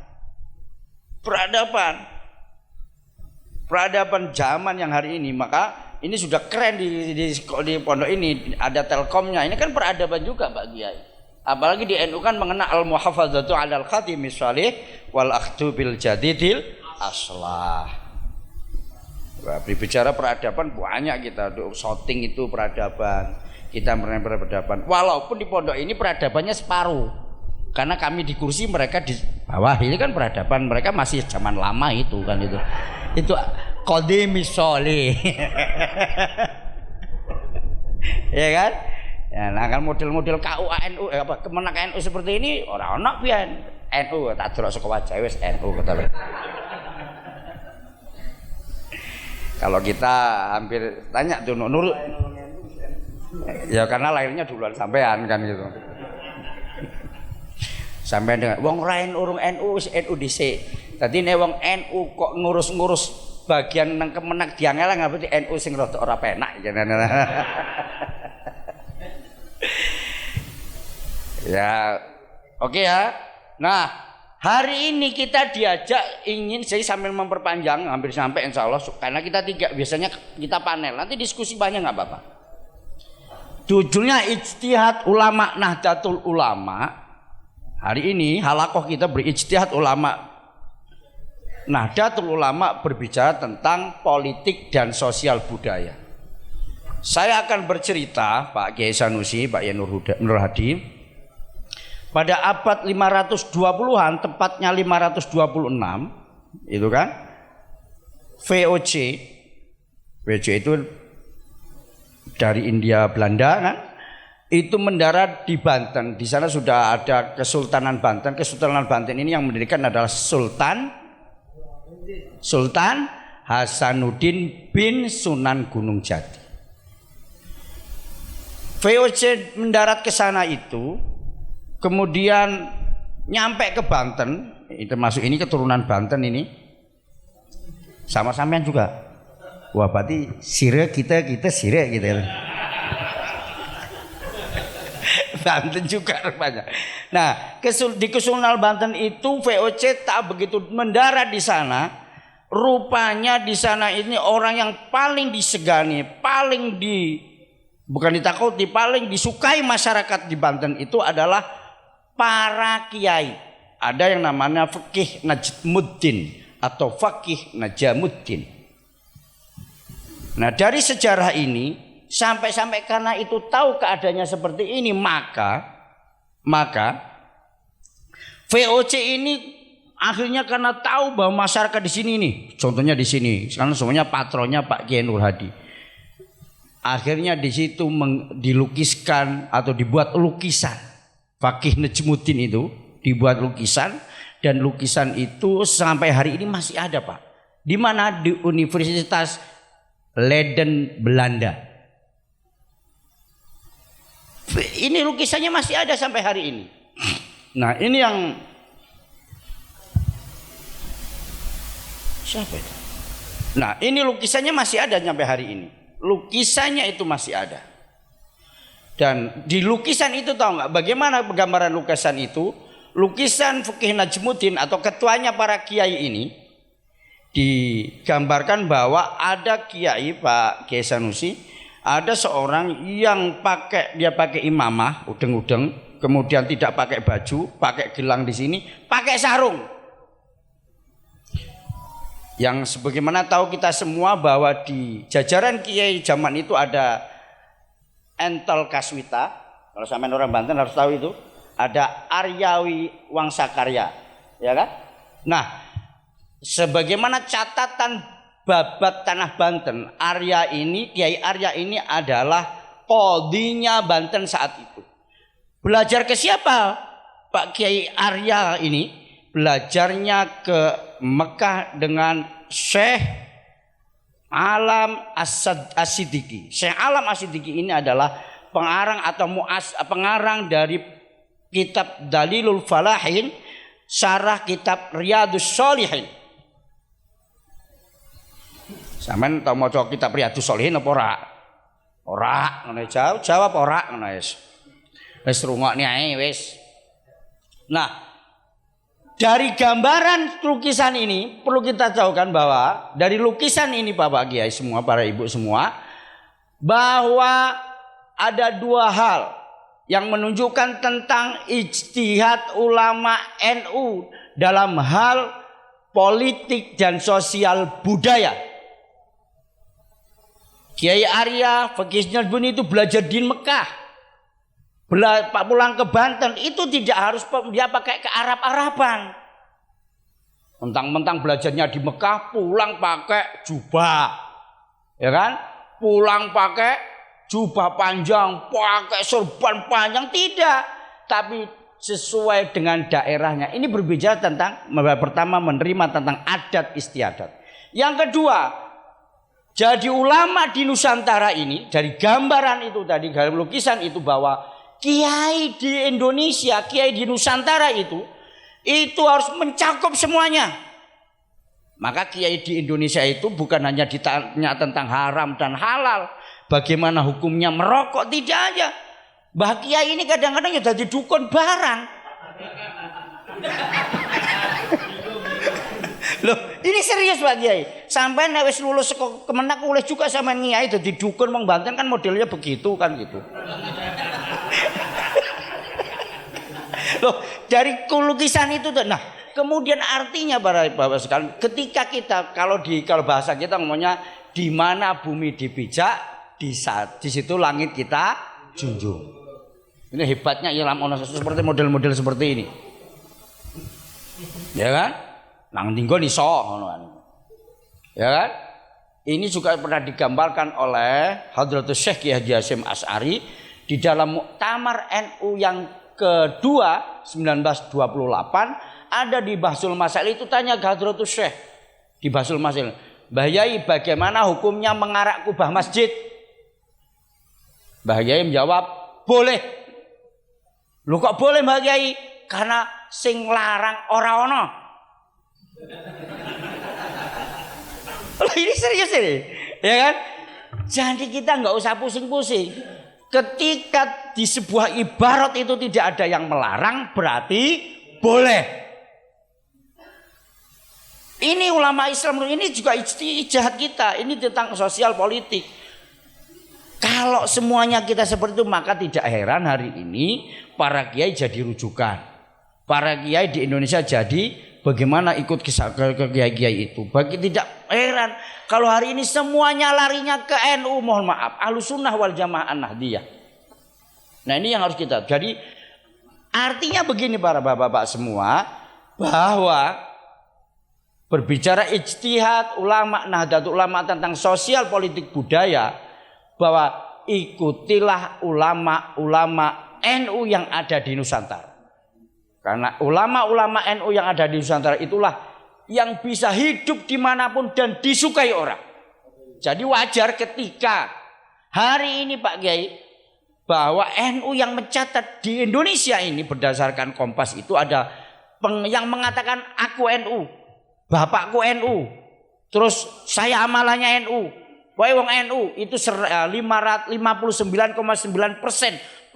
Peradaban zaman yang hari ini, maka ini sudah keren di pondok ini ada telkomnya. Ini kan peradaban juga Pak Kiai. Apalagi di NU kan mengenal al-muhafazatu 'alal khatimis shalih wal akhdhu bil jadidil aslah. Berbicara peradaban banyak kita, shooting itu peradaban. Kita peradaban. Walaupun di pondok ini peradabannya separuh. Karena kami di kursi, mereka di bawah. Ini kan peradaban mereka masih zaman lama itu kan itu. Itu qadimis sholih. Ya kan? Ya, nah kan model-model KUA NU Kemenak NU seperti ini orang anak pian NU tak delok saka wajah wis NU kata. Kalau kita hampir tanya tuh Nur ya karena lahirnya duluan sampean kan gitu. Sampai dengan wong lain urung NU wis NU dhisik. Dadi nek wong NU kok ngurus-ngurus bagian nang Kemenak diangelang berarti NU sing rada ora penak ya. Oke ya. Nah, hari ini kita diajak saya sambil memperpanjang hampir sampai insya Allah karena kita biasanya kita panel. Nanti diskusi banyak nggak Bapak? Judulnya Ijtihad Ulama Nahdlatul Ulama. Hari ini halaqah kita berijtihad ulama. Nahdlatul Ulama berbicara tentang politik dan sosial budaya. Saya akan bercerita Pak Kiai Sanusi, Pak Nur Hadi pada abad 520-an, tepatnya 526, itu kan, VOC itu dari India Belanda kan, itu mendarat di Banten. Di sana sudah ada Kesultanan Banten. Kesultanan Banten ini yang mendirikan adalah Sultan Hasanuddin bin Sunan Gunung Jati. VOC mendarat ke sana itu, kemudian nyampe ke Banten, termasuk ini keturunan Banten ini, sama sampean juga. Wah, berarti sire kita sire gitu ya. Banten juga rupanya. Nah, di Kesultanan Banten itu VOC tak begitu mendarat di sana. Rupanya di sana ini orang yang paling disegani, bukan ditakuti, paling disukai masyarakat di Banten itu adalah para kiai. Ada yang namanya Fakih Najmuddin atau Fakih Najamuddin. Nah, dari sejarah ini sampai karena itu tahu keadaannya seperti ini, maka VOC ini akhirnya karena tahu bahwa masyarakat di sini nih, contohnya di sini, karena semuanya patronnya Pak Kiai Nur Hadi. Akhirnya di situ dilukiskan atau dibuat lukisan. Fakih Najmuddin itu dibuat lukisan, dan lukisan itu sampai hari ini masih ada, Pak. Di mana? Di Universitas Leiden, Belanda. Ini lukisannya masih ada sampai hari ini. Nah, ini yang siapa itu? Nah, ini lukisannya masih ada sampai hari ini. Lukisannya itu masih ada. Dan di lukisan itu tahu nggak bagaimana gambaran lukisan itu? Lukisan Fakih Najmuddin atau ketuanya para kiai ini digambarkan bahwa ada kiai, Pak Kiai Sanusi, ada seorang yang pakai imamah udeng-udeng, kemudian tidak pakai baju, pakai gelang di sini, pakai sarung. Yang sebagaimana tahu kita semua bahwa di jajaran kiai zaman itu ada Entel Kaswita, kalau sampean orang Banten harus tahu itu, ada Aryawi Wangsakarya, ya kan? Nah, sebagaimana catatan Babat Tanah Banten, Kiai Arya ini adalah qadhinya Banten saat itu. Belajar ke siapa? Pak Kiai Arya ini belajarnya ke Mekah dengan Syekh Alam As-Siddiqi. Syekh Alam As-Siddiqi ini adalah pengarang atau pengarang dari kitab Dalilul Falahin, syarah kitab Riyadus Shalihin. Sampeyan tau maca kitab Riyadus Shalihin apa ora? Ora, ngono jawab ora ngono wis. Wis rungokne ae wis. Nah, dari gambaran lukisan ini perlu kita tahukan bahwa dari lukisan ini Bapak Kiai semua, para ibu semua, bahwa ada dua hal yang menunjukkan tentang ijtihad ulama NU dalam hal politik dan sosial budaya. Kiai Arya Fakih Najmuddin itu belajar di Mekah, pulang ke Banten itu tidak harus dia pakai ke Arab-Araban. Mentang-mentang belajarnya di Mekah, pulang pakai jubah, ya kan? Pulang pakai jubah panjang, pakai sorban panjang, tidak. Tapi sesuai dengan daerahnya. Ini berbicara tentang, pertama menerima tentang adat istiadat. Yang kedua, jadi ulama di Nusantara ini, dari gambaran itu tadi, dalam lukisan itu, bahwa kiai di Indonesia, kiai di Nusantara itu harus mencakup semuanya. Maka kiai di Indonesia itu bukan hanya ditanya tentang haram dan halal, bagaimana hukumnya merokok, tidak aja. Bah kiai ini kadang-kadang ya jadi dukun barang. Loh, ini serius Pak Kiai. Sampai nek wis lulus Kemenak oleh juga sama kiai dadi dukun wong Banten kan modelnya begitu kan gitu. Loh, dari lukisan itu tuh. Nah, kemudian artinya para Bapak sekalian, ketika kita kalau bahasa kita ngomongnya di mana bumi dipijak, di situ langit kita junjung. Ini hebatnya Ilham ono seperti model-model seperti ini. Ya kan? Nang tinggal iso ngono kan. Ya kan? Ini juga pernah digambarkan oleh Hadratus Syekh Kiai Haji Hasyim Asy'ari di dalam Muktamar NU yang kedua 1928 ada di Bahsul Masail. Itu tanya ke Hadratus Syekh di Bahsul Masail, Mbah Yai bagaimana hukumnya mengarak kubah masjid? Mbah Yai menjawab, boleh. Lu kok boleh Mbah Yai? Karena sing larang ora ono. Ini serius ini, ya kan? Jadi kita nggak usah pusing-pusing. Ketika di sebuah ibarat itu tidak ada yang melarang, berarti boleh. Ini ulama Islam ini juga ijtihad kita. Ini tentang sosial politik. Kalau semuanya kita seperti itu, maka tidak heran hari ini para kiai jadi rujukan. Para kiai di Indonesia jadi bagaimana ikut ke kiai-kiai itu. Bagi tidak heran kalau hari ini semuanya larinya ke NU, mohon maaf, Ahlussunnah wal Jamaah Nahdiyah. Nah, ini yang harus kita. Jadi artinya begini para bapak-bapak semua, bahwa berbicara ijtihad ulama Nahdlatul Ulama tentang sosial politik budaya, bahwa ikutilah ulama-ulama NU yang ada di Nusantara. Karena ulama-ulama NU yang ada di Nusantara itulah yang bisa hidup dimanapun dan disukai orang. Jadi wajar ketika hari ini Pak Kiai, bahwa NU yang mencatat di Indonesia ini berdasarkan Kompas itu ada yang mengatakan aku NU, bapakku NU, terus saya amalannya NU, wong NU itu 59,9%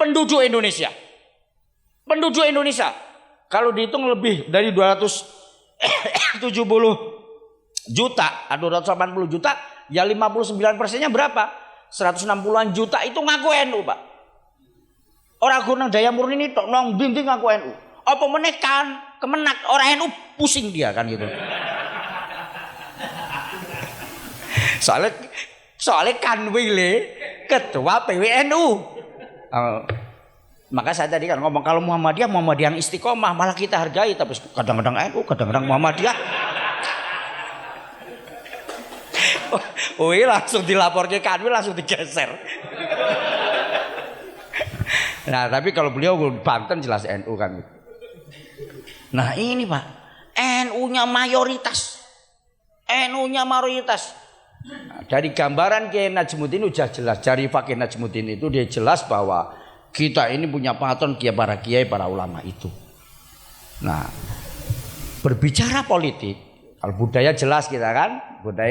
penduduk Indonesia. Penduduk Indonesia. Kalau dihitung lebih dari 270 juta atau 280 juta, ya 59%-nya berapa? 160-an juta itu ngaku NU, Pak. Orang gunung daya murni ini tok nong binting ngaku NU. Apa menekan kemenak orang NU pusing dia kan gitu. Soalnya kan wile ketua PWNU. Maka saya tadi kan ngomong kalau Muhammadiyah yang istiqomah malah kita hargai, tapi kadang-kadang NU, kadang-kadang Muhammadiyah. Oh iya langsung dilapor ke Kanwil, langsung digeser. Nah tapi kalau beliau Banten jelas NU kan. Nah ini Pak, NU-nya mayoritas. NU-nya mayoritas. Nah, dari gambaran Kiai Najmuddin sudah jelas, dari Fakih Najmuddin itu dia jelas bahwa kita ini punya patron para kiai, para ulama itu. Nah, berbicara politik, kalau budaya jelas kita kan, budaya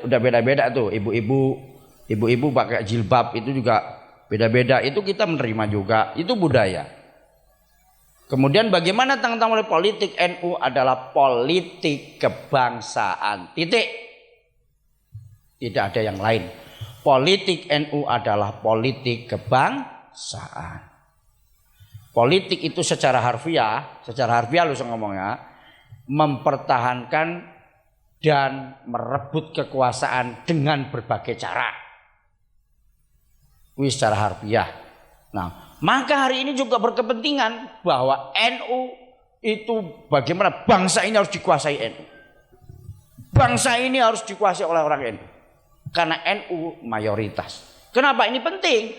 udah beda-beda tuh. Ibu-ibu pakai jilbab itu juga beda-beda. Itu kita menerima juga. Itu budaya. Kemudian bagaimana tentang politik? NU adalah politik kebangsaan. Titik. Tidak ada yang lain. Politik NU adalah politik kebangsaan. Politik itu secara harfiah lu ngomongnya, mempertahankan dan merebut kekuasaan dengan berbagai cara. Wih, secara harfiah. Nah, maka hari ini juga berkepentingan bahwa NU itu bagaimana bangsa ini harus dikuasai NU. Bangsa ini harus dikuasai oleh orang NU. Karena NU mayoritas. Kenapa ini penting?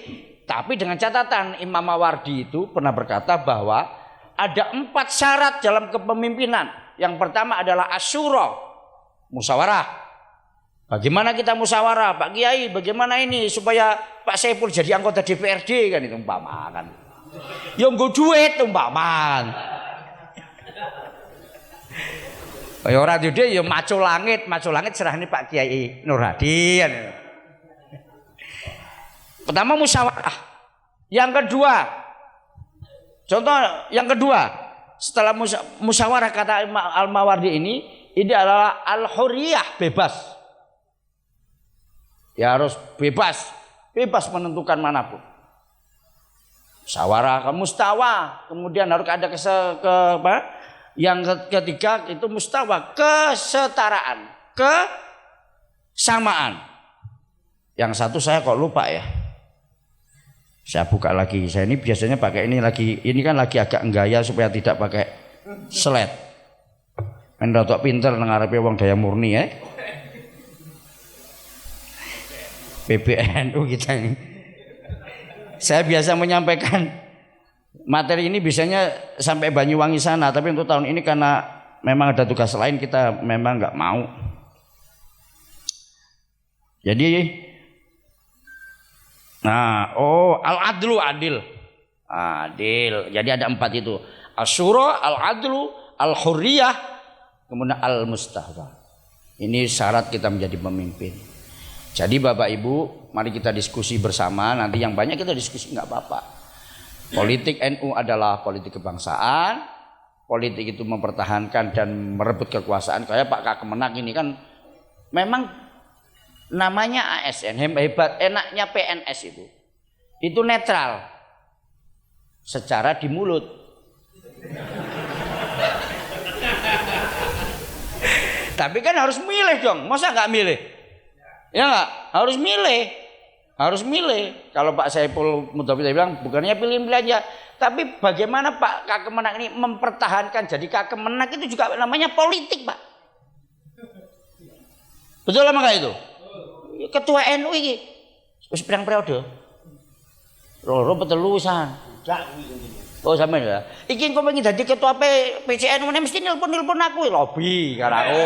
Tapi dengan catatan Imam Mawardi itu pernah berkata bahwa ada 4 syarat dalam kepemimpinan. Yang pertama adalah asyura, musyawarah. Bagaimana kita musyawarah, Pak Kiai? Bagaimana ini supaya Pak Saiful jadi anggota DPRD kan itu umpama kan. Ya nggo duit umpaman. Ya ora duwe ya maco langit serahane Pak Kiai Nur Hadi kan. Pertama musyawarah. Yang kedua, contoh yang kedua, setelah musyawarah kata Al-Mawardi ini adalah al-huriyah, bebas. Ya harus bebas menentukan manapun. Musyawarah ke mustawa, kemudian harus ada yang ketiga itu mustawa, kesetaraan, kesamaan. Yang satu saya kok lupa ya. Saya buka lagi. Saya ini biasanya pakai ini lagi. Ini kan lagi agak gaya supaya tidak pakai slide. Men rotok pinter nang ngarepe wong daya murni ya. PBNU kita ini. Saya biasa menyampaikan materi ini biasanya sampai Banyuwangi sana, tapi untuk tahun ini karena memang ada tugas lain kita memang nggak mau. Jadi, al-adlu adil. Jadi ada 4 itu. Asyura, al-adlu, al-hurriyah, kemudian al-mustahwa. Ini syarat kita menjadi pemimpin. Jadi Bapak Ibu, mari kita diskusi bersama. Nanti yang banyak kita diskusi nggak apa-apa. Politik NU adalah politik kebangsaan. Politik itu mempertahankan dan merebut kekuasaan. Kayak Pak Kakemenak ini kan memang namanya ASN, hebat. Enaknya PNS itu netral secara di mulut. Tapi kan harus milih dong. Masa nggak milih? Ya nggak, harus milih. Kalau Pak Saiful Mudhafir bilang bukannya pilih-pilih aja, tapi bagaimana Pak Kakemenak ini mempertahankan. Jadi Kakemenak itu juga namanya politik, Pak. Betul apa enggak itu? Ketua NU ini wis pirang periode? Loro petelu pisan. Oh sampean ya. Iki engko pengen dadi ketua PCN mesti nelpon aku lobby karo aku.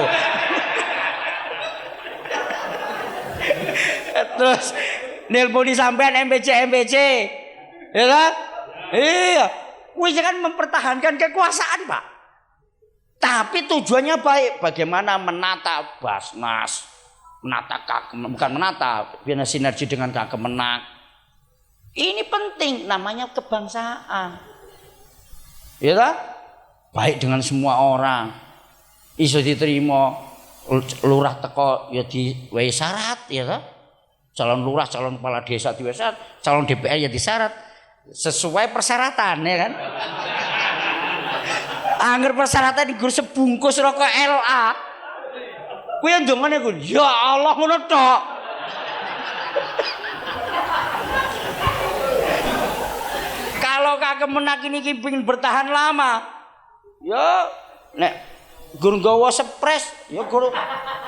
Terus nelponi sampean MPC ya kan? Iya, kuwi kan mempertahankan kekuasaan Pak. Tapi tujuannya baik, bagaimana menata Basnas, bukan menata, biar sinergi dengan Kakemenak. Ini penting, namanya kebangsaan. Ya kan? Baik dengan semua orang, iso diterima, lurah teko ya diwehi syarat, ya kan? Calon lurah, calon kepala desa diwehi syarat, calon DPR ya disyarat sesuai persyaratan, ya kan? Angger persyaratan digur sebungkus rokok LA. Kuwi ndongane ku, ya Allah ngono tok. Kalau Kakemenak ini pengin bertahan lama, ya nek gur nggawa sepres, ya gur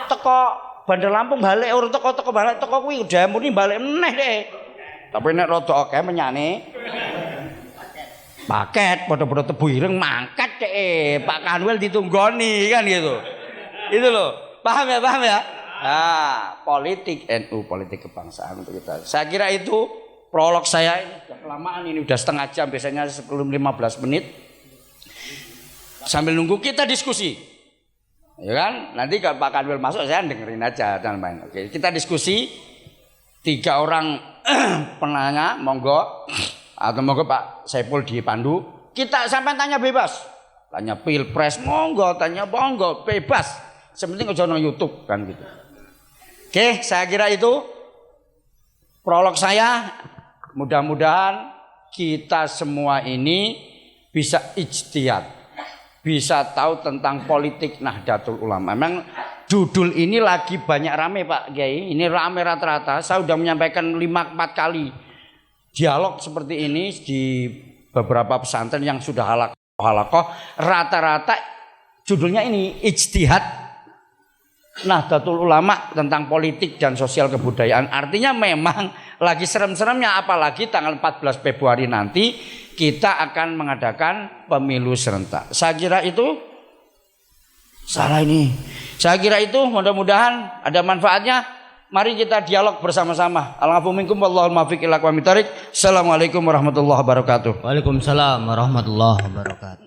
teko Bandar Lampung balik urung teko balik teko kuwi udah muni balik meneh deh. Tapi nek rada akeh menyane paket padha-padha tebu ireng mangkat deh Pak Kanwil ditunggoni kan gitu. Itu loh. Paham ya? Nah, politik NU, politik kebangsaan untuk kita. Saya kira itu prolog saya ini sudah kelamaan, ini udah setengah jam, biasanya sebelum 15 menit. Sambil nunggu kita diskusi. Ya kan? Nanti kalau Pak Kanwil masuk saya dengerin aja dan main. Oke, kita diskusi 3 orang penanya, monggo. Atau monggo Pak Saiful dipandu, kita sampai tanya bebas, tanya pilpres monggo, tanya monggo bebas, sepenting aja nang YouTube kan gitu. Oke, saya kira itu prolog saya. Mudah-mudahan kita semua ini bisa ijtihad, bisa tahu tentang politik Nahdlatul Ulama. Memang judul ini lagi banyak rame Pak Kiai, ini rame rata-rata. Saya sudah menyampaikan 5-4 kali dialog seperti ini di beberapa pesantren yang sudah halakoh, rata-rata judulnya ini ijtihad Nahdlatul Ulama tentang politik dan sosial kebudayaan. Artinya memang lagi serem-seremnya, apalagi tanggal 14 Februari nanti kita akan mengadakan pemilu serentak. Saya kira itu salah ini. Saya kira itu mudah-mudahan ada manfaatnya. Mari kita dialog bersama-sama. Al-afu minkum wallahul muwaffiq ila aqwamit thoriq. Assalamualaikum warahmatullahi wabarakatuh. Waalaikumsalam warahmatullahi wabarakatuh.